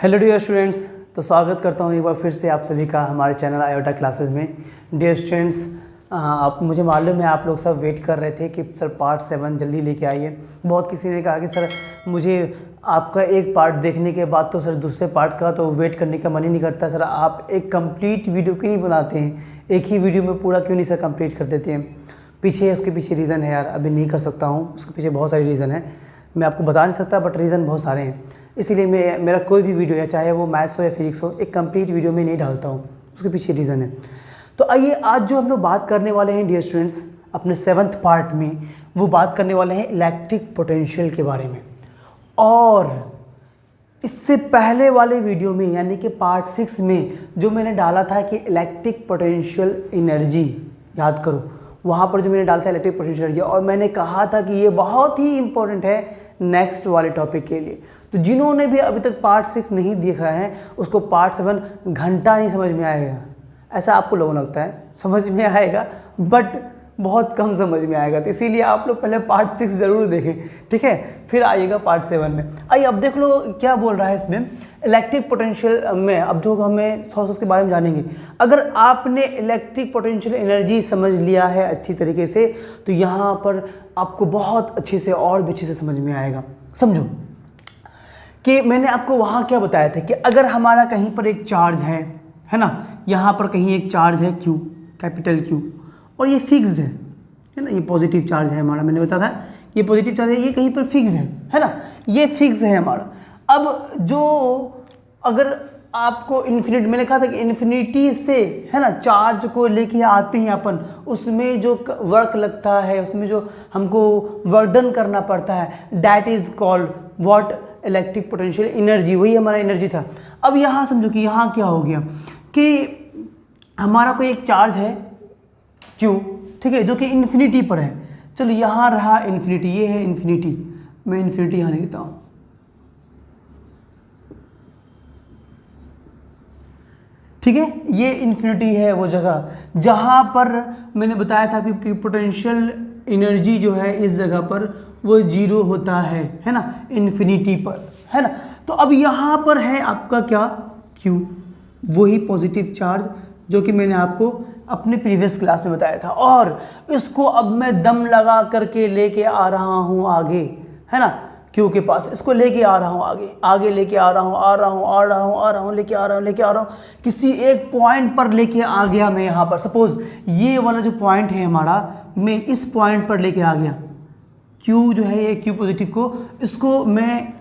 Hello dear students, तो स्वागत करता हूँ एक बार फिर से आप सभी का हमारे चैनल आयोटा क्लासेस में। डियर स्टूडेंट्स, आप मुझे मालूम है आप लोग सब वेट कर रहे थे कि सर पार्ट 7 जल्दी लेके आइए। बहुत किसी ने कहा कि सर मुझे आपका एक पार्ट देखने के बाद तो सर दूसरे पार्ट का तो वेट करने का मन ही नहीं करता। सर आप एक कंप्लीट वीडियो क्यों नहीं बनाते हैं, एक ही वीडियो में पूरा क्यों नहीं सर कंप्लीट कर देते हैं। उसके पीछे रीज़न है यार, अभी नहीं कर सकता हूँ, उसके पीछे बहुत सारी रीज़न है, मैं आपको बता नहीं सकता, बट रीज़न बहुत सारे हैं। इसीलिए मेरा कोई भी वीडियो है, चाहे वो मैथ्स हो या फिजिक्स हो, एक कंप्लीट वीडियो में नहीं डालता हूँ, उसके पीछे रीज़न है। तो आइए आज जो हम लोग बात करने वाले हैं डियर स्टूडेंट्स अपने 7th पार्ट में, वो बात करने वाले हैं इलेक्ट्रिक पोटेंशियल के बारे में। और इससे पहले वाले वीडियो में यानी कि पार्ट 6 में जो मैंने डाला था कि इलेक्ट्रिक पोटेंशियल एनर्जी, याद करो वहाँ पर जो मैंने डाला था इलेक्ट्रिक पोटेंशियल एनर्जी, और मैंने कहा था कि ये बहुत ही इंपॉर्टेंट है नेक्स्ट वाले टॉपिक के लिए। तो जिन्होंने भी अभी तक पार्ट 6 नहीं देखा है उसको पार्ट 7 घंटा नहीं समझ में आएगा, ऐसा आपको लोगों लगता है। समझ में आएगा बट बहुत कम समझ में आएगा, तो इसीलिए आप लोग पहले पार्ट 6 ज़रूर देखें, ठीक है, फिर आइएगा पार्ट 7 में। आइए अब देख लो क्या बोल रहा है इसमें इलेक्ट्रिक पोटेंशियल में। अब जो हमें थोड़ा सा उसके बारे में जानेंगे। अगर आपने इलेक्ट्रिक पोटेंशियल एनर्जी समझ लिया है अच्छी तरीके से, तो यहाँ पर आपको बहुत अच्छे से और भी अच्छे से समझ में आएगा। समझो कि मैंने आपको वहाँ क्या बताया था कि अगर हमारा कहीं पर एक चार्ज है ना, यहाँ पर कहीं एक चार्ज है Q, कैपिटल Q, और ये फिक्स्ड है ना, ये पॉजिटिव चार्ज है हमारा, मैंने बताया था ये पॉजिटिव चार्ज है, ये कहीं पर फिक्स्ड है ना, ये फिक्स है हमारा। अब जो अगर आपको इन्फिनिटी, मैंने कहा था कि इन्फिनिटी से है ना चार्ज को लेके आते हैं अपन, उसमें जो वर्क लगता है, उसमें जो हमको वर्क डन करना पड़ता है, that is called what, electric potential energy, वही हमारा एनर्जी था। अब यहाँ समझो कि यहाँ क्या हो गया कि हमारा कोई एक चार्ज है Q, ठीक है, जो कि इन्फिनिटी पर है। चलो यहाँ रहा इन्फिनिटी, ये है इन्फिनिटी, मैं इन्फिनिटी यहाँ लिखता हूँ, ठीक है, ये इन्फिनिटी है वो जगह जहाँ पर मैंने बताया था कि पोटेंशियल एनर्जी जो है इस जगह पर वो 0 होता है ना, इन्फिनिटी पर, है ना। तो अब यहाँ पर है आपका क्या Q, वही पॉजिटिव चार्ज जो कि मैंने आपको अपने प्रीवियस क्लास में बताया था, और इसको अब मैं दम लगा करके लेके आ रहा हूँ आगे, है ना, Q के पास इसको लेके आ रहा हूँ आगे लेके आ रहा हूँ, लेके आ रहा हूँ, किसी एक पॉइंट पर लेके आ गया मैं। यहाँ पर सपोज ये वाला जो पॉइंट है हमारा, मैं इस पॉइंट पर लेके आ गया, Q जो है ये Q पॉजिटिव को, इसको मैं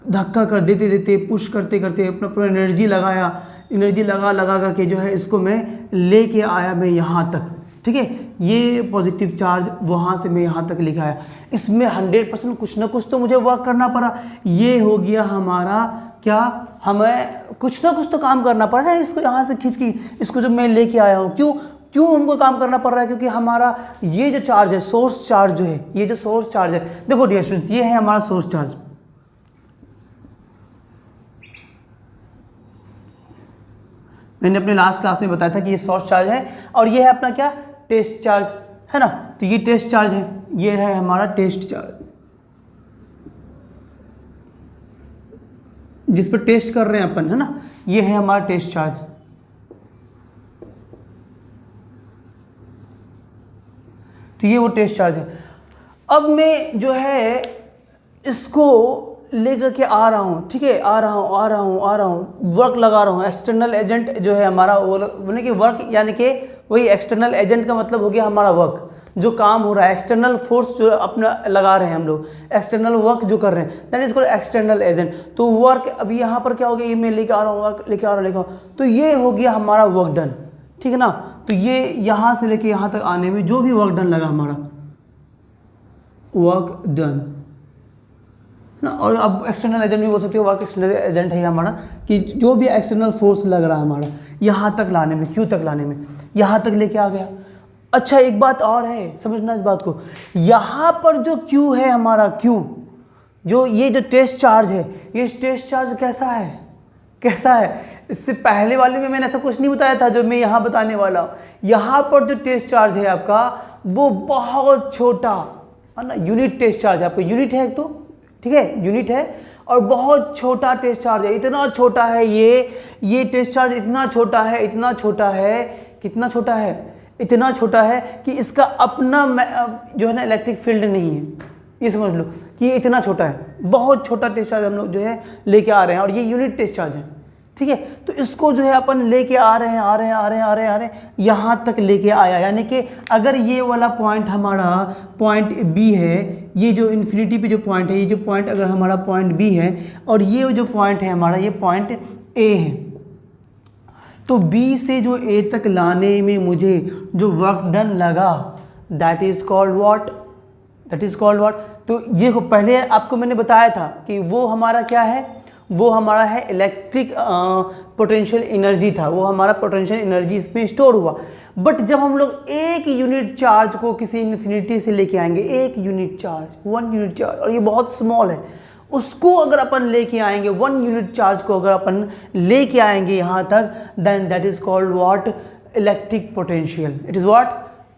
धक्का कर देते पुश करते अपना पूरा एनर्जी लगा करके जो है इसको मैं लेके आया मैं यहाँ तक, ठीक है, ये पॉजिटिव चार्ज वहाँ से मैं यहाँ तक लेके आया। इसमें 100% कुछ ना कुछ तो मुझे वर्क करना पड़ा। ये हो गया हमारा क्या, हमें कुछ ना कुछ तो काम करना पड़ रहा है, इसको यहाँ से खींच के इसको जब मैं लेके आया हूँ, क्यों हमको काम करना पड़ रहा है, क्योंकि हमारा ये जो चार्ज है, सोर्स चार्ज जो है, ये जो सोर्स चार्ज है, देखो डियर स्टूडेंट्स, ये है हमारा सोर्स चार्ज, मैंने अपने लास्ट क्लास में बताया था कि ये सोर्स चार्ज है, और ये है अपना क्या, टेस्ट चार्ज, है ना। तो ये टेस्ट चार्ज है, ये है हमारा टेस्ट चार्ज, जिस पर टेस्ट कर रहे हैं अपन, है ना, ये है हमारा टेस्ट चार्ज। तो ये वो टेस्ट चार्ज है। अब मैं जो है इसको लेकर के आ रहा हूँ, ठीक है, आ रहा हूँ, वर्क लगा रहा हूँ। एक्सटर्नल एजेंट जो है हमारा वो बोले कि वर्क, यानी कि वही एक्सटर्नल एजेंट का मतलब हो गया हमारा वर्क, जो काम हो रहा है, एक्सटर्नल फोर्स जो अपना लगा रहे हैं हम लोग, एक्सटर्नल वर्क जो कर रहे हैं, that is called external agent. तो वर्क अभी यहाँ पर क्या हो गया, ये मैं लेके आ रहा हूँ, वर्क लेके आ रहा हूँ, तो ये हो गया हमारा वर्क डन, ठीक है ना। तो ये यहाँ से लेके यहाँ तक आने में जो भी वर्क डन लगा हमारा, वर्क डन ना। और अब एक्सटर्नल एजेंट भी बोल सकते हो, वर्क एक्सटर्नल एजेंट है हमारा, कि जो भी एक्सटर्नल फोर्स लग रहा है हमारा यहाँ तक लाने में, Q तक लाने में, यहाँ तक लेके आ गया। अच्छा एक बात और है, समझना इस बात को, यहाँ पर जो Q है हमारा, Q जो ये जो टेस्ट चार्ज है, ये टेस्ट चार्ज कैसा है, इससे पहले वाले में मैंने ऐसा कुछ नहीं बताया था जो मैं यहाँ बताने वाला हूँ। यहाँ पर जो टेस्ट चार्ज है आपका वो बहुत छोटा है ना, यूनिट टेस्ट चार्ज है आपका, यूनिट है एक तो, ठीक है, यूनिट है, और बहुत छोटा टेस्ट चार्ज है, इतना छोटा है ये टेस्ट चार्ज इतना छोटा है, इतना छोटा है, कितना छोटा है, इतना छोटा है कि इसका अपना जो है ना इलेक्ट्रिक फील्ड नहीं है। ये समझ लो कि ये इतना छोटा है, बहुत छोटा टेस्ट चार्ज हम लोग जो है लेके आ रहे हैं, और ये यूनिट टेस्ट चार्ज है, ठीक है। तो इसको जो है अपन लेके आ रहे हैं यहाँ तक लेके आया, यानी कि अगर ये वाला पॉइंट हमारा पॉइंट बी है, ये जो इन्फिनिटी पे जो पॉइंट है, ये जो पॉइंट अगर हमारा पॉइंट बी है और ये जो पॉइंट है हमारा ये पॉइंट ए है, तो बी से जो ए तक लाने में मुझे जो वर्क डन लगा that is called what, that is called what. तो ये पहले आपको मैंने बताया था कि वो हमारा क्या है, वो हमारा है इलेक्ट्रिक पोटेंशियल एनर्जी था, वो हमारा पोटेंशियल एनर्जी इसमें स्टोर हुआ। बट जब हम लोग एक यूनिट चार्ज को किसी इन्फिनिटी से लेके आएंगे, एक यूनिट चार्ज, 1 यूनिट चार्ज, और ये बहुत स्मॉल है, उसको अगर अपन लेके आएंगे 1 यूनिट चार्ज को अगर अपन लेके आएंगे यहाँ तक, then that is called what, electric potential. It is what,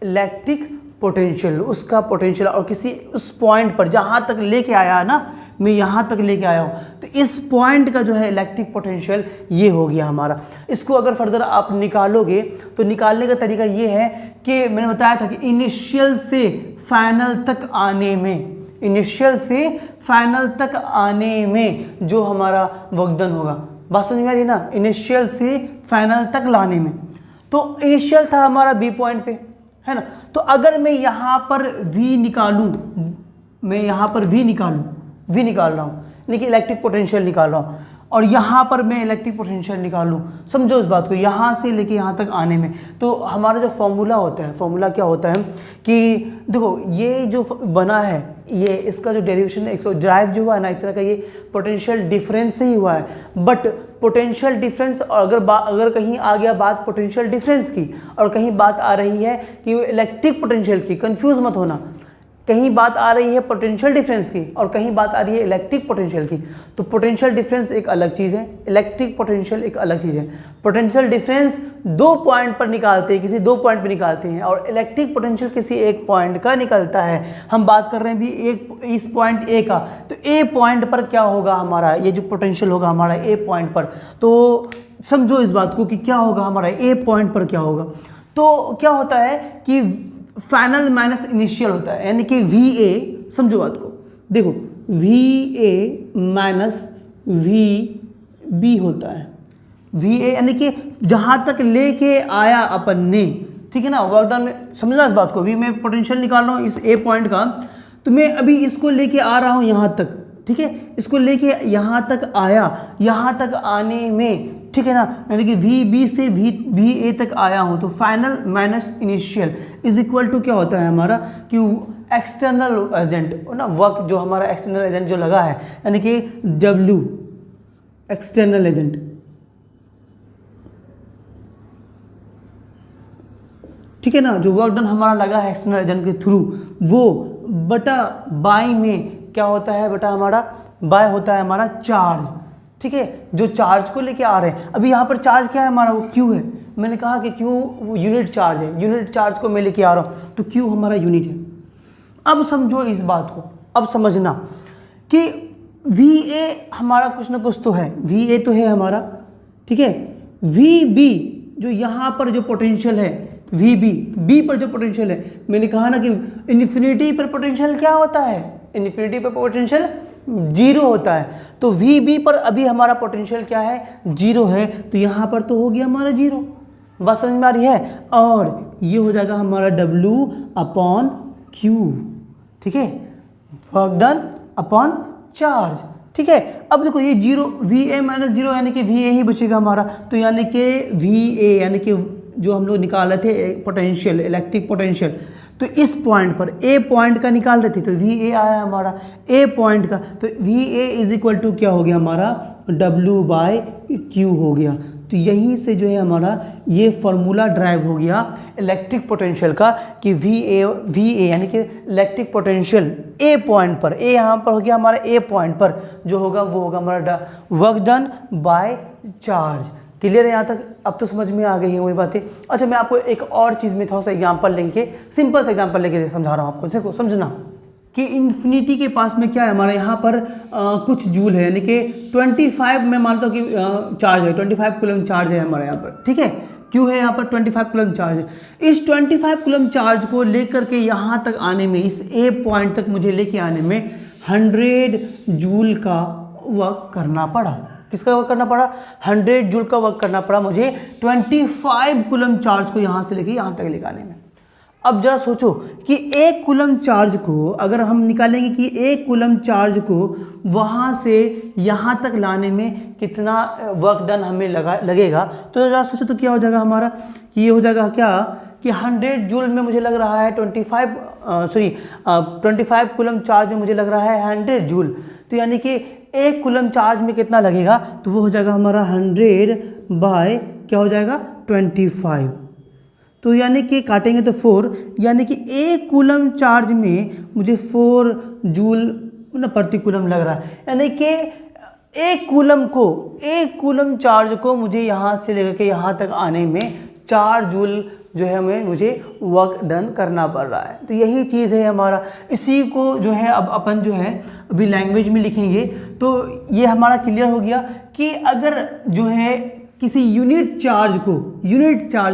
electric potential, उसका पोटेंशियल। और किसी उस पॉइंट पर जहाँ तक लेके आया है ना, मैं यहाँ तक लेके आया हूँ, तो इस पॉइंट का जो है इलेक्ट्रिक पोटेंशियल ये हो गया हमारा। इसको अगर फर्दर आप निकालोगे तो निकालने का तरीका ये है कि मैंने बताया था कि इनिशियल से फाइनल तक आने में, इनिशियल से फाइनल तक आने में जो हमारा वर्कडन होगा, बात समझ में आ रही ना, इनिशियल से फाइनल तक लाने में। तो इनिशियल था हमारा बी पॉइंट पे, है ना। तो अगर मैं यहाँ पर V निकालूं, मैं यहाँ पर V निकाल रहा हूँ, लेकिन इलेक्ट्रिक पोटेंशियल निकाल रहा हूँ, और यहाँ पर मैं इलेक्ट्रिक पोटेंशियल निकालूँ, समझो इस बात को, यहाँ से लेके यहाँ तक आने में। तो हमारा जो फॉर्मूला होता है, फॉर्मूला क्या होता है कि देखो ये जो बना है, ये इसका जो डेरिवेशन है, इसको ड्राइव जो हुआ है ना, इस तरह का ये पोटेंशियल डिफरेंस से ही हुआ है। बट पोटेंशियल डिफरेंस, और अगर कहीं आ गया बात पोटेंशियल डिफरेंस की, और कहीं बात आ रही है कि इलेक्ट्रिक पोटेंशियल की, कंफ्यूज मत होना, कहीं बात आ रही है पोटेंशियल डिफरेंस की और कहीं बात आ रही है इलेक्ट्रिक पोटेंशियल की। तो पोटेंशियल डिफरेंस एक अलग चीज़ है, इलेक्ट्रिक पोटेंशियल एक अलग चीज़ है। पोटेंशियल डिफरेंस 2 पॉइंट पर निकालते हैं, किसी 2 पॉइंट पर निकालते हैं, और इलेक्ट्रिक पोटेंशियल किसी एक पॉइंट का निकलता है। हम बात कर रहे हैं भी एक इस पॉइंट ए का, तो ए पॉइंट पर क्या होगा हमारा, ये जो पोटेंशियल होगा हमारा ए पॉइंट पर, तो समझो इस बात को कि क्या होगा हमारा ए पॉइंट पर क्या होगा। तो क्या होता है कि फाइनल माइनस इनिशियल होता है, यानी कि VA, समझो बात को, देखो VA माइनस VB होता है। VA यानी कि जहाँ तक लेके आया अपन ने, ठीक है ना, वर्कडन में समझना इस बात को। भी मैं पोटेंशियल निकाल रहा हूँ इस A पॉइंट का, तो मैं अभी इसको लेके आ रहा हूँ यहाँ तक, ठीक है, इसको लेके यहाँ तक आया, यहाँ तक आने में, ठीक है ना, यानी कि VB से VA तक आया हूँ, तो final minus initial is equal to क्या होता है हमारा कि एक्सटर्नल एजेंट ना, वर्क जो हमारा एक्सटर्नल एजेंट जो लगा है, यानी कि W एक्सटर्नल एजेंट, ठीक है ना, जो वर्क डन हमारा लगा है एक्सटर्नल एजेंट के थ्रू, वो बटा बाई में क्या होता है, बटा हमारा बाय होता है हमारा चार्ज, ठीक है, जो चार्ज को लेके आ रहे हैं। अभी यहाँ पर चार्ज क्या है हमारा, वो Q है। मैंने कहा कि Q यूनिट चार्ज है, यूनिट चार्ज को मैं लेके आ रहा हूँ, तो Q हमारा यूनिट है। अब समझो इस बात को, अब समझना कि VA हमारा कुछ ना कुछ तो है, VA तो है हमारा, ठीक है, VB जो यहाँ पर जो पोटेंशियल है, B पर जो पोटेंशियल है, मैंने कहा ना कि इन्फिनिटी पर पोटेंशियल क्या होता है, इन्फिनिटी पर पोटेंशियल 0 होता है। तो VB पर अभी हमारा पोटेंशियल क्या है, 0 है, तो यहाँ पर तो हो गया हमारा 0, बात समझ में आ रही है। और ये हो जाएगा हमारा W/Q, ठीक है, वर्क डन अपॉन चार्ज, ठीक है। अब देखो ये 0, VA माइनस 0 यानी कि VA ही बचेगा हमारा, तो यानी कि VA यानी कि जो हम लोग निकाल रहे थे पोटेंशियल, इलेक्ट्रिक पोटेंशियल, तो इस पॉइंट पर A पॉइंट का निकाल रहे थे, तो VA आया हमारा A पॉइंट का, तो VA इज इक्वल टू क्या हो गया हमारा W/Q हो गया। तो यहीं से जो है हमारा ये फार्मूला ड्राइव हो गया इलेक्ट्रिक पोटेंशियल का कि VA यानी कि इलेक्ट्रिक पोटेंशियल A पॉइंट पर, A यहाँ पर हो गया हमारा A पॉइंट पर जो होगा वो होगा हमारा work done by charge. Clear है यहाँ तक, अब तो समझ में आ गई है वही बातें। अच्छा मैं आपको एक और चीज़ में थोड़ा सा एग्जाम्पल लेके, सिंपल सा एग्जाम्पल लेके समझा रहा हूँ आपको, देखो समझना। कि इन्फिनिटी के पास में क्या है हमारे यहाँ पर कुछ जूल है, यानी कि 25 मैं मानता हूँ कि चार्ज है, 25 कूलम चार्ज है हमारे यहाँ पर, ठीक है। क्यों है यहाँ पर 25 कूलम चार्ज है? इस 25 कूलम चार्ज को लेकर के यहाँ तक आने में, इस ए पॉइंट तक मुझे लेके आने में 100 जूल का वर्क करना पड़ा। किसका वर्क करना पड़ा? 100 जूल का वर्क करना पड़ा मुझे 25 कूलम चार्ज को यहाँ से लेके यहाँ तक लेके आने में। अब जरा सोचो कि एक कूलम चार्ज को अगर हम निकालेंगे कि एक कूलम चार्ज को वहाँ से यहाँ तक लाने में कितना वर्क डन हमें लगेगा, तो जरा सोचो तो क्या हो जाएगा हमारा, कि ये हो जाएगा क्या कि 100 जूल में मुझे लग रहा है 25 कूलम चार्ज में मुझे लग रहा है 100 जूल, तो यानी कि एक कूलम चार्ज में कितना लगेगा, तो वो हो जाएगा हमारा 100 बाय क्या हो जाएगा 25, तो यानी कि काटेंगे तो 4, यानी कि एक कूलम चार्ज में मुझे 4 जूल प्रति कूलम लग रहा है, यानी कि एक कूलम चार्ज को मुझे यहाँ से लेकर के यहाँ तक आने में 4 जूल जो है हमें मुझे वर्क डन करना पड़ रहा है। तो यही चीज़ है हमारा, इसी को जो है अब अपन जो है अभी लैंग्वेज में लिखेंगे तो ये हमारा क्लियर हो गया कि अगर जो है किसी यूनिट चार्ज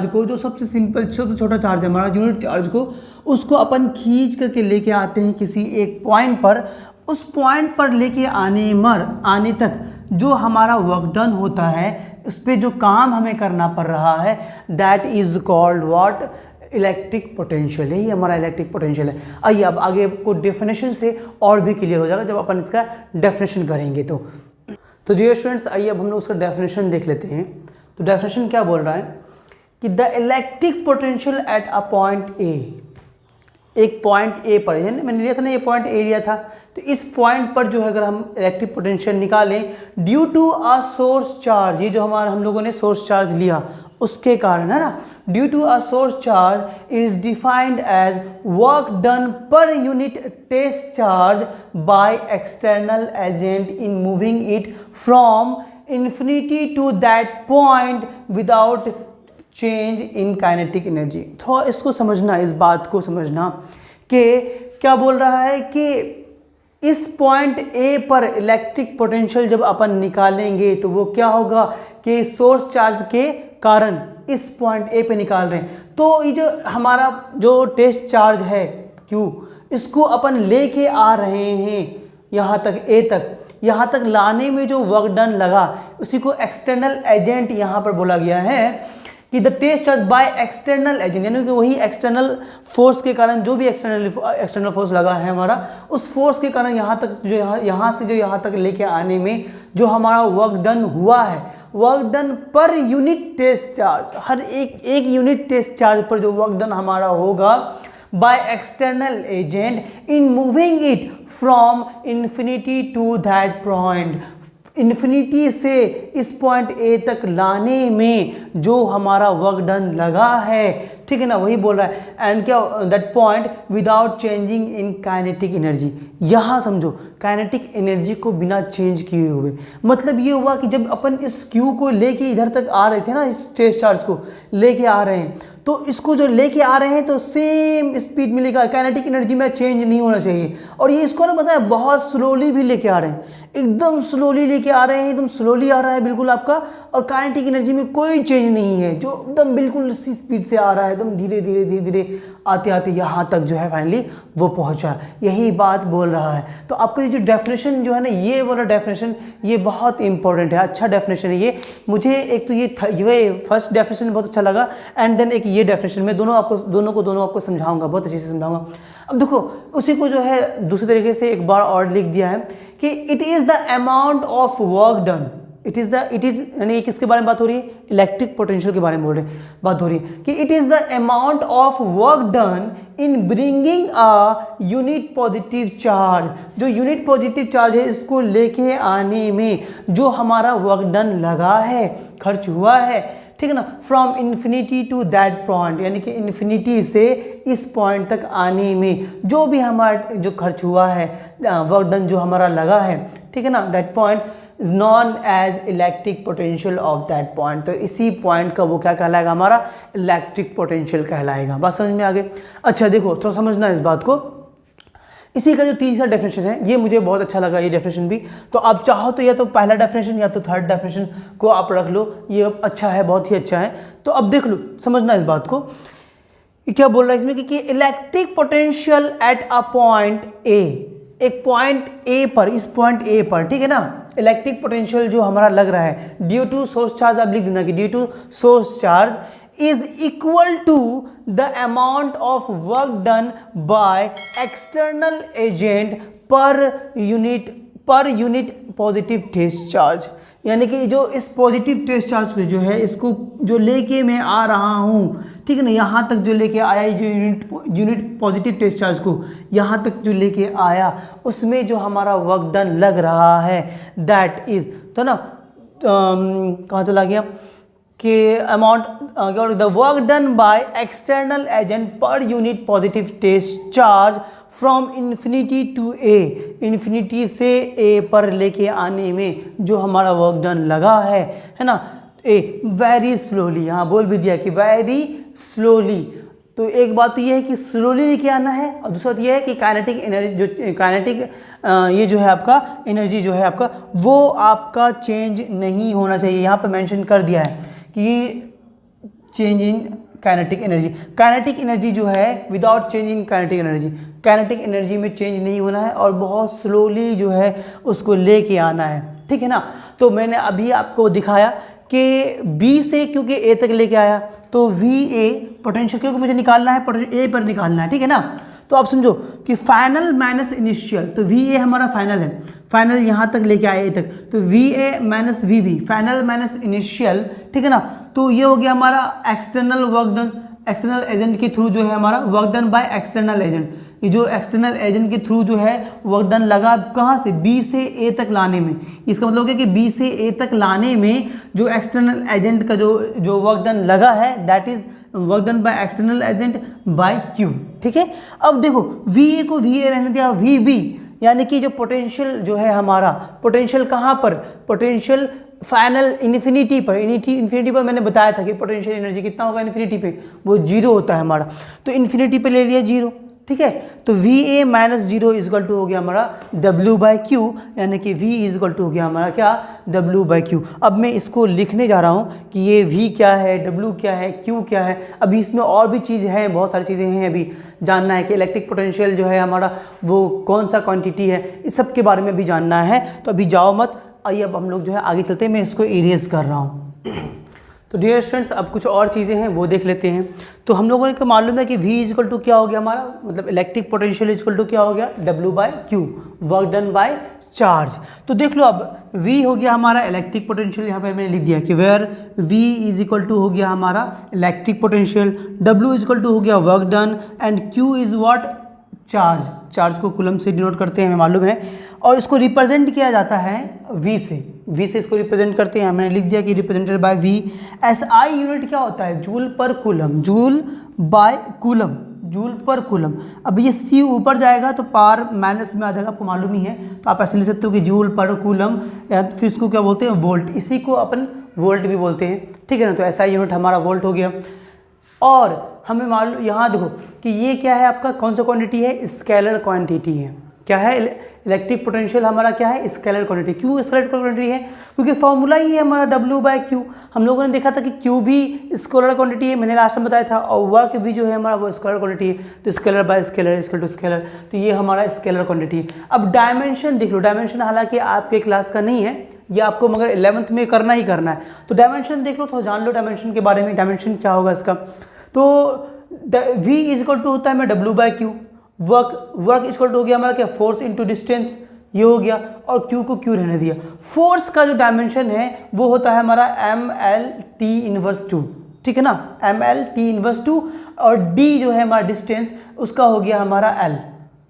को जो सबसे सिंपल सबसे छोटा चार्ज है हमारा यूनिट चार्ज को, उसको अपन खींच करके लेके आते हैं किसी एक पॉइंट पर, उस पॉइंट पर लेके आने तक जो हमारा वर्क डन होता है, उस पर जो काम हमें करना पड़ रहा है, that is called what, electric potential. यही हमारा इलेक्ट्रिक पोटेंशियल है। आइए अब आगे को डेफिनेशन से और भी क्लियर हो जाएगा जब अपन इसका डेफिनेशन करेंगे। तो डियर स्टूडेंट्स, आइए अब हम लोग उसका डेफिनेशन देख लेते हैं। तो डेफिनेशन क्या बोल रहा है कि the electric potential at a point A, एक पॉइंट ए पर, मैंने लिया था ना, ये पॉइंट ए लिया था, तो इस पॉइंट पर जो है अगर हम इलेक्ट्रिक पोटेंशियल निकालें due to a source charge, ये जो हमारा हम लोगों ने सोर्स चार्ज लिया उसके कारण है ना, due to a source charge is defined as work done पर unit test charge by external agent in moving it from infinity to that point without change in kinetic energy. थोड़ा इसको समझना, इस बात को समझना कि क्या बोल रहा है कि इस पॉइंट ए पर इलेक्ट्रिक पोटेंशियल जब अपन निकालेंगे तो वो क्या होगा कि सोर्स चार्ज के कारण इस पॉइंट ए पे निकाल रहे हैं, तो ये जो हमारा जो टेस्ट चार्ज है Q, इसको अपन लेके आ रहे हैं यहाँ तक ए तक, यहाँ तक लाने में जो वर्क डन लगा उसी को एक्सटर्नल एजेंट यहाँ पर बोला गया है कि the test charge by external agent, यानी कि वही एक्सटर्नल फोर्स के कारण, जो भी एक्सटर्नल फोर्स लगा है हमारा, उस फोर्स के कारण यहाँ तक जो यहाँ से जो यहाँ तक लेके आने में जो हमारा वर्क डन हुआ है, वर्क डन पर यूनिट टेस्ट चार्ज, हर एक यूनिट टेस्ट चार्ज पर जो वर्क डन हमारा होगा by external agent in moving it from infinity to that point, infinity से इस पॉइंट ए तक लाने में जो हमारा वर्क डन लगा है, ठीक है ना, वही बोल रहा है। एंड क्या, that point without changing in kinetic energy. यहाँ समझो काइनेटिक एनर्जी को बिना चेंज किए हुए, मतलब ये हुआ कि जब अपन इस क्यू को लेके इधर तक आ रहे थे ना, इस टेस्ट चार्ज को लेके आ रहे हैं, तो इसको जो लेके आ रहे हैं तो सेम स्पीड में लेकर, काइनेटिक एनर्जी में चेंज नहीं होना चाहिए। और ये इसको ना पता है बहुत स्लोली भी लेके आ रहे हैं, एकदम स्लोली लेके आ रहे हैं, एकदम स्लोली आ रहा है बिल्कुल आपका, और काइनेटिक एनर्जी में कोई चेंज नहीं है, जो एकदम बिल्कुल इसी स्पीड से आ रहा है, एकदम धीरे धीरे धीरे धीरे आते आते यहाँ तक जो है फाइनली वो पहुँचा। यही बात बोल रहा है। तो आपका ये जो डेफिनेशन जो है ना, ये वाला डेफिनेशन ये बहुत इंपॉर्टेंट है, अच्छा डेफिनेशन है ये। मुझे एक तो ये फर्स्ट डेफिनेशन बहुत अच्छा लगा, एंड देन एक ये डेफिनेशन में दोनों आपको समझाऊंगा, बहुत अच्छे से समझाऊंगा। अब देखो उसी को जो है दूसरे तरीके से एक बार और लिख दिया है कि it is the amount of work done, it is यानी किसके बारे में बात हो रही है, इलेक्ट्रिक पोटेंशियल के बारे में बोल रहे हैं, बात हो रही है कि it is the amount of work done in bringing a unit positive charge, जो यूनिट पॉजिटिव चार्ज है इसको लेके आने में जो हमारा वर्क डन लगा है, खर्च हुआ है, ठीक है ना, from infinity to that point, यानी कि इन्फिनिटी से इस पॉइंट तक आने में जो भी हमारा जो खर्च हुआ है, वर्क डन जो हमारा लगा है, ठीक है ना, that point is known as electric potential of that point. तो इसी पॉइंट का वो क्या कहलाएगा, हमारा इलेक्ट्रिक पोटेंशियल कहलाएगा। बात समझ में आ गई? अच्छा देखो थोड़ा समझना इस बात को, इसी का जो तीसरा डेफिनेशन है ये मुझे बहुत अच्छा लगा, ये डेफिनेशन भी। तो आप चाहो तो या तो पहला डेफिनेशन या तो थर्ड डेफिनेशन को आप रख लो, ये अच्छा है, बहुत ही अच्छा है। तो अब देख लो, समझना इस बात को, क्या बोल रहा है इसमें कि electric potential at a point A, एक पॉइंट ए पर, इस पॉइंट ए पर, ठीक है ना, इलेक्ट्रिक पोटेंशियल जो हमारा लग रहा है ड्यू टू सोर्स चार्ज, आप लिख देना कि due to source charge is equal to the amount of work done by external agent per unit positive trace charge। यानी कि जो इस पॉजिटिव ट्रेस चार्ज को जो है, इसको जो लेके मैं आ रहा हूँ, ठीक है ना, यहाँ तक जो लेके आया, जो यूनिट पॉजिटिव ट्रेस चार्ज को यहाँ तक जो लेके आया, उसमें जो हमारा वर्क डन लग रहा है दैट इज, तो ना कहाँ चला गया कि amount, the work done by external agent per unit positive ट्रेस charge from infinity to A, infinity से ए पर लेके आने में जो हमारा वर्क डन लगा है ना, ए वेरी स्लोली, यहाँ बोल भी दिया कि वेरी स्लोली। तो एक बात तो ये है कि स्लोली लेके आना है, और दूसरा बात ये है कि काइनेटिक एनर्जी, जो काइनेटिक ये जो है आपका एनर्जी जो है आपका, वो आपका चेंज नहीं होना चाहिए। यहाँ पर मेंशन कर दिया है कि change in kinetic energy, kinetic energy जो है without change in kinetic energy, kinetic energy में चेंज नहीं होना है और बहुत स्लोली जो है उसको लेके आना है, ठीक है ना। तो मैंने अभी आपको दिखाया कि बी से क्योंकि ए तक लेके आया, तो वी ए पोटेंशियल क्योंकि मुझे निकालना है, पोटेंशियल ए पर निकालना है, ठीक है ना। तो आप समझो कि फाइनल माइनस इनिशियल, तो वी ए हमारा फाइनल है, फाइनल यहाँ तक लेके आए ए तक, तो V A minus V B, final minus initial, ठीक है ना। तो ये हो गया हमारा external work done, external agent के थ्रू जो है हमारा work done by external agent, ये जो एक्सटर्नल एजेंट के थ्रू जो है वर्क डन लगा कहाँ से, बी से ए तक लाने में। इसका मतलब है कि बी से ए तक लाने में जो एक्सटर्नल एजेंट का जो वर्क डन लगा है that is work done by external agent by Q, ठीक है। अब देखो वी ए को वी ए रहने दिया, वी बी यानी कि जो पोटेंशियल जो है हमारा, पोटेंशियल कहाँ पर, पोटेंशियल फाइनल इन्फिनिटी पर, इन्फिनिटी पर मैंने बताया था कि पोटेंशियल एनर्जी कितना होगा इन्फिनिटी पे, वो जीरो होता है हमारा, तो इन्फिनिटी पे ले लिया जीरो, ठीक है। तो V A minus zero is equal to हो गया हमारा डब्ल्यू बाई क्यू, यानी कि वी इजकल टू हो गया हमारा क्या, डब्ल्यू बाई क्यू। अब मैं इसको लिखने जा रहा हूँ कि ये वी क्या है, डब्ल्यू क्या है, क्यू क्या है। अभी इसमें और भी चीज़ें हैं, बहुत सारी चीज़ें हैं, अभी जानना है कि इलेक्ट्रिक पोटेंशियल जो है हमारा वो कौन सा क्वांटिटी है, इस सब के बारे में भी जानना है। तो अभी जाओ मत, आइए अब हम लोग जो है आगे चलते हैं, मैं इसको इरेज कर रहा हूँ। तो डियर स्टूडेंट्स अब कुछ और चीज़ें हैं वो देख लेते हैं। तो हम लोगों को मालूम है कि V इजकल टू क्या हो गया हमारा, मतलब इलेक्ट्रिक पोटेंशियल इजकल टू क्या हो गया, W by Q, work done by charge. तो देख लो अब V हो गया हमारा इलेक्ट्रिक पोटेंशियल, यहाँ पे मैंने लिख दिया कि where V is equal to हो गया हमारा electric potential, W is equal to हो गया work done, and Q is what, charge. Charge को कूलम से डिनोट करते हैं हमें मालूम है, और इसको रिप्रेजेंट किया जाता है V से, V से इसको रिप्रेजेंट करते हैं। मैंने लिख दिया कि represented by V। SI unit क्या होता है, joule per coulomb, joule by coulomb, joule per coulomb. अब ये C ऊपर जाएगा तो पार माइनस में आ जाएगा, आपको मालूम ही है, तो आप ऐसे लिख सकते हो कि जूल पर कूलम, या फिर इसको क्या बोलते हैं, वोल्ट, इसी को अपन वोल्ट भी बोलते हैं, ठीक है ना। तो SI यूनिट हमारा वोल्ट हो गया। और हमें मालूम, यहाँ देखो कि ये क्या है आपका, कौन सा क्वांटिटी है, स्केलर क्वांटिटी है। क्या है, इलेक्ट्रिक पोटेंशियल हमारा क्या है, स्केलर क्वांटिटी। क्यों स्केलर क्वांटिटी है, क्योंकि फॉर्मूला ही है हमारा W बाय क्यू। हम लोगों ने देखा था कि Q भी स्केलर क्वांटिटी है, मैंने लास्ट में बताया था, और वर्क भी जो है हमारा वो स्केलर क्वांटिटी है। तो scalar by scalar equal to scalar, तो ये हमारा स्केलर क्वांटिटी है। अब डायमेंशन देख लो, डायमेंशन हालांकि आपके क्लास का नहीं है, ये आपको मगर 11th में करना ही करना है। तो डायमेंशन देख लो, तो जान लो डायमेंशन के बारे में, डायमेंशन क्या होगा इसका। तो V इज इक्वल टू होता है मैं W by Q, work equal to हो गया हमारा क्या, फोर्स इंटू डिस्टेंस, ये हो गया, और Q को Q रहने दिया। फोर्स का जो डायमेंशन है वो होता है हमारा MLT इनवर्स 2, ठीक है ना, MLT इनवर्स 2, और D जो है हमारा डिस्टेंस, उसका हो गया हमारा L,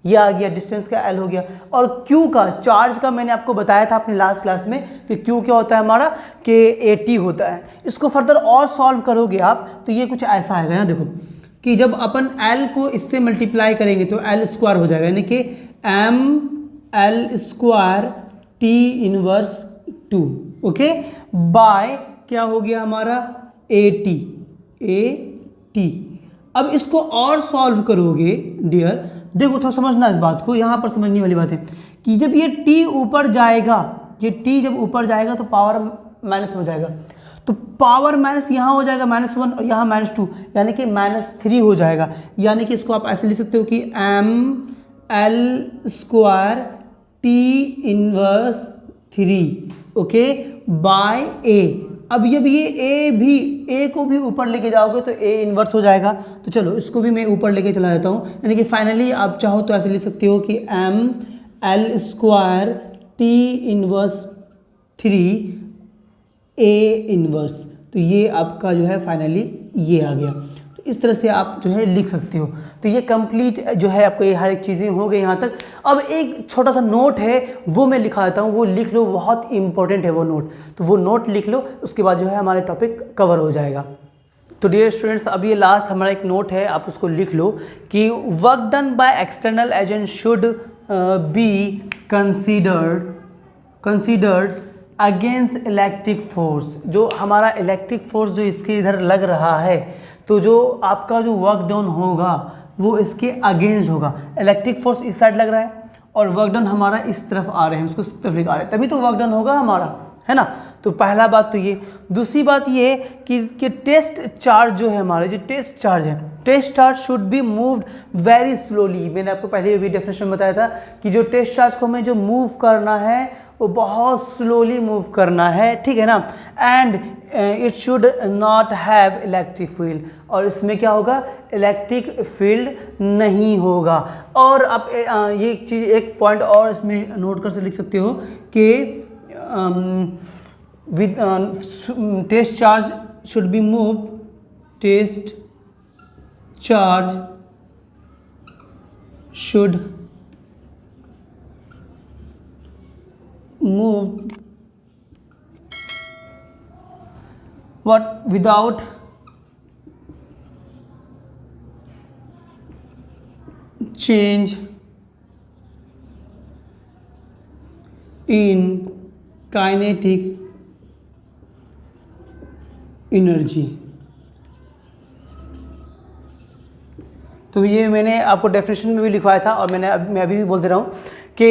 ये आ गया, डिस्टेंस का L हो गया। और Q का, चार्ज का मैंने आपको बताया था अपने लास्ट क्लास में कि Q क्या होता है हमारा, कि AT होता है। इसको फर्दर और सॉल्व करोगे आप तो ये कुछ ऐसा आएगा, यहाँ देखो कि जब अपन L को इससे मल्टीप्लाई करेंगे तो L स्क्वायर हो जाएगा, यानी कि ML square T inverse 2, okay, by क्या हो गया हमारा AT। अब इसको और सॉल्व करोगे डियर, देखो थोड़ा समझना इस बात को, यहाँ पर समझने वाली बात है कि जब ये t ऊपर जाएगा, ये t जब ऊपर जाएगा तो पावर माइनस हो जाएगा, तो पावर माइनस यहाँ हो जाएगा -1 और यहाँ -2, यानी कि -3 हो जाएगा। यानी कि इसको आप ऐसे लिख सकते हो कि ml² t inverse 3 okay by a। अब जब ये a को भी ऊपर लेके जाओगे तो a इन्वर्स हो जाएगा। तो चलो इसको भी मैं ऊपर लेके चला जाता हूँ, यानी कि फाइनली आप चाहो तो ऐसे लिख सकते हो कि ml² t inverse 3 a inverse. तो ये आपका जो है फाइनली ये आ गया। तो इस तरह से आप जो है लिख सकते हो। तो ये कंप्लीट जो है आपको ये हर एक चीज़ें हो गई यहाँ तक। अब एक छोटा सा नोट है वो मैं लिखा देता हूँ, वो लिख लो, बहुत इंपॉर्टेंट है वो नोट। तो वो नोट लिख लो, उसके बाद जो है हमारे टॉपिक कवर हो जाएगा। तो डियर स्टूडेंट्स, अब ये लास्ट हमारा एक नोट है, आप उसको लिख लो कि work done by external agent should be considered against electric force. जो हमारा इलेक्ट्रिक फोर्स जो इसके इधर लग रहा है, तो जो आपका जो वर्क डन होगा वो इसके अगेंस्ट होगा। इलेक्ट्रिक फोर्स इस साइड लग रहा है और वर्क डन हमारा इस तरफ आ रहे हैं, उसको इस तरफ लेकर आ रहे हैं, तभी तो वर्क डन होगा हमारा, है ना। तो पहला बात तो ये। दूसरी बात ये कि टेस्ट चार्ज जो है हमारे, जो टेस्ट चार्ज है, test charge should be moved very slowly. मैंने आपको पहले भी डेफिनेशन में बताया था कि जो टेस्ट चार्ज को हमें जो मूव करना है वो बहुत स्लोली मूव करना है, ठीक है ना। And it should not have electric field, और इसमें क्या होगा, इलेक्ट्रिक फील्ड नहीं होगा। और आप ये चीज़ एक पॉइंट और इसमें नोट कर से लिख सकते हो कि with test charge should be moved, test charge should move what without change in kinetic energy. तो ये मैंने आपको डेफिनेशन में भी लिखवाया था और मैं अभी भी बोल दे रहा हूँ कि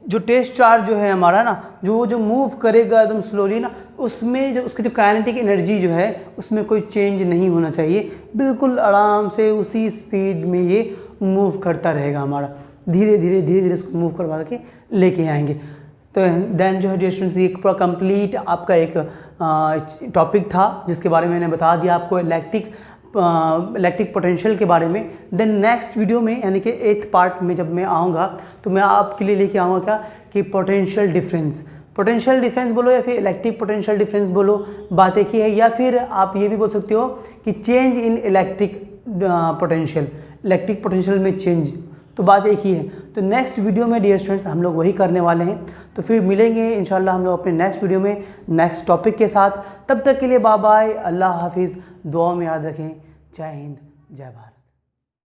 जो टेस्ट चार्ज जो है हमारा ना, जो मूव करेगा एकदम स्लोली ना, उसमें जो उसकी जो काइनेटिक एनर्जी जो है उसमें कोई चेंज नहीं होना चाहिए, बिल्कुल आराम से उसी स्पीड में ये मूव करता रहेगा हमारा, धीरे धीरे उसको मूव करवा के लेके आएंगे। तो देन जो है डियर स्टूडेंट्स, ये पूरा कंप्लीट आपका एक टॉपिक था जिसके बारे में मैंने बता दिया आपको इलेक्ट्रिक पोटेंशियल के बारे में। देन नेक्स्ट वीडियो में यानी कि 8th पार्ट में जब मैं आऊँगा तो मैं आपके लिए लेके आऊँगा क्या कि पोटेंशियल डिफरेंस बोलो या फिर इलेक्ट्रिक पोटेंशियल डिफरेंस बोलो, बात एक ही है। या फिर आप ये भी बोल सकते हो कि चेंज इन इलेक्ट्रिक पोटेंशियल में चेंज, तो बात एक ही है। तो नेक्स्ट वीडियो में डियर स्टूडेंट्स हम लोग वही करने वाले हैं। तो फिर मिलेंगे इंशाल्लाह हम लोग अपने नेक्स्ट वीडियो में नेक्स्ट टॉपिक के साथ। तब तक के लिए बाय बाय, अल्लाह हाफिज़, दुआ में याद रखें। जय हिंद, जय भारत।